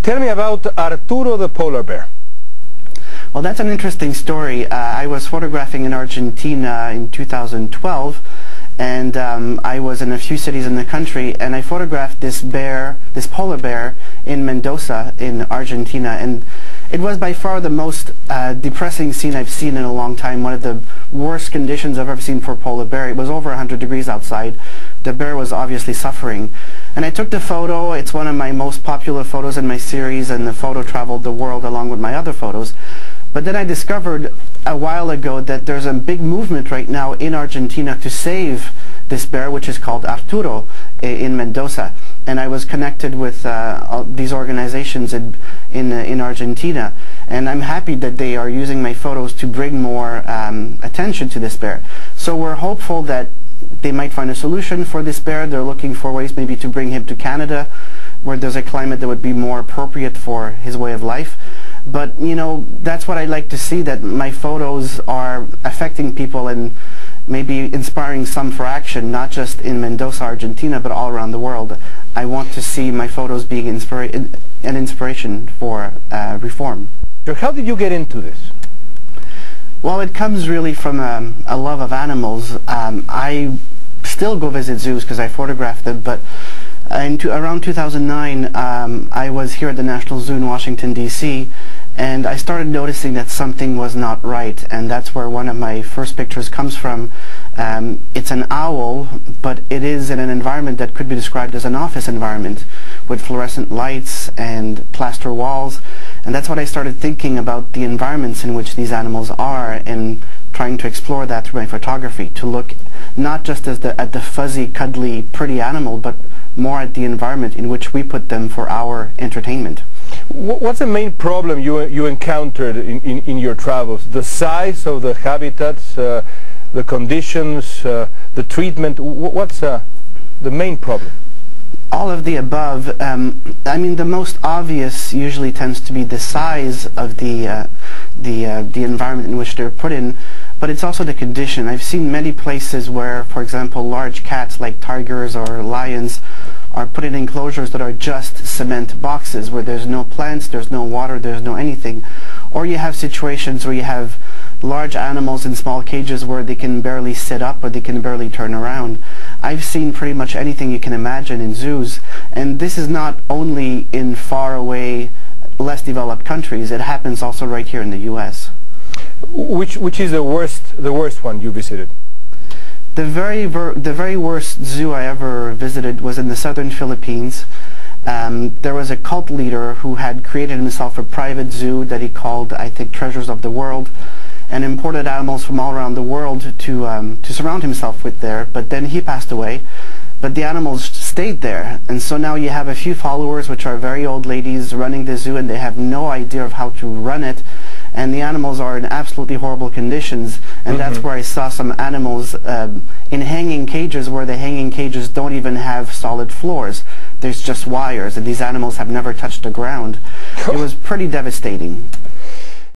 Tell me about Arturo the Polar Bear. Well, that's an interesting story. I was photographing in Argentina in 2012, and I was in a few cities in the country, and I photographed this polar bear in Mendoza in Argentina, and it was by far the most depressing scene I've seen in a long time. One of the worst conditions I've ever seen for a polar bear. It was over 100 degrees outside. The bear was obviously suffering. And I took the photo. It's one of my most popular photos in my series, and the photo traveled the world along with my other photos. But then I discovered a while ago that there's a big movement right now in Argentina to save this bear, which is called Arturo in Mendoza. And I was connected with these organizations in Argentina. And I'm happy that they are using my photos to bring more attention to this bear. So we're hopeful that they might find a solution for this bear. They're looking for ways maybe to bring him to Canada, where there's a climate that would be more appropriate for his way of life. But, you know, that's what I like to see, that my photos are affecting people and maybe inspiring some for action, not just in Mendoza, Argentina, but all around the world. I want to see my photos being an inspiration for reform. How did you get into this? Well, it comes really from a love of animals. I still go visit zoos because I photograph them, but around 2009, I was here at the National Zoo in Washington, D.C., and I started noticing that something was not right, and that's where one of my first pictures comes from. It's an owl, but it is in an environment that could be described as an office environment, with fluorescent lights and plaster walls, and that's what I started thinking about, the environments in which these animals are, and trying to explore that through my photography, to look not just at the fuzzy, cuddly, pretty animal, but more at the environment in which we put them for our entertainment. What's the main problem you encountered in your travels? The size of the habitats, the conditions, the treatment? What's the main problem? All of the above. I mean, the most obvious usually tends to be the size of the environment in which they're put in, but it's also the condition. I've seen many places where, for example, large cats like tigers or lions are put in enclosures that are just cement boxes, where there's no plants, there's no water, there's no anything. Or you have situations where you have large animals in small cages where they can barely sit up or they can barely turn around. I've seen pretty much anything you can imagine in zoos, and this is not only in far away, less developed countries. It happens also right here in the U.S. Which is the worst one you visited? The very worst zoo I ever visited was in the southern Philippines. There was a cult leader who had created himself a private zoo that he called, I think, Treasures of the World, and imported animals from all around the world to surround himself with there. But then he passed away, but the animals stayed there, and so now you have a few followers, which are very old ladies, running the zoo, and they have no idea of how to run it. And the animals are in absolutely horrible conditions, and that's where I saw some animals in hanging cages, where the hanging cages don't even have solid floors. There's just wires, and these animals have never touched the ground. It was pretty devastating.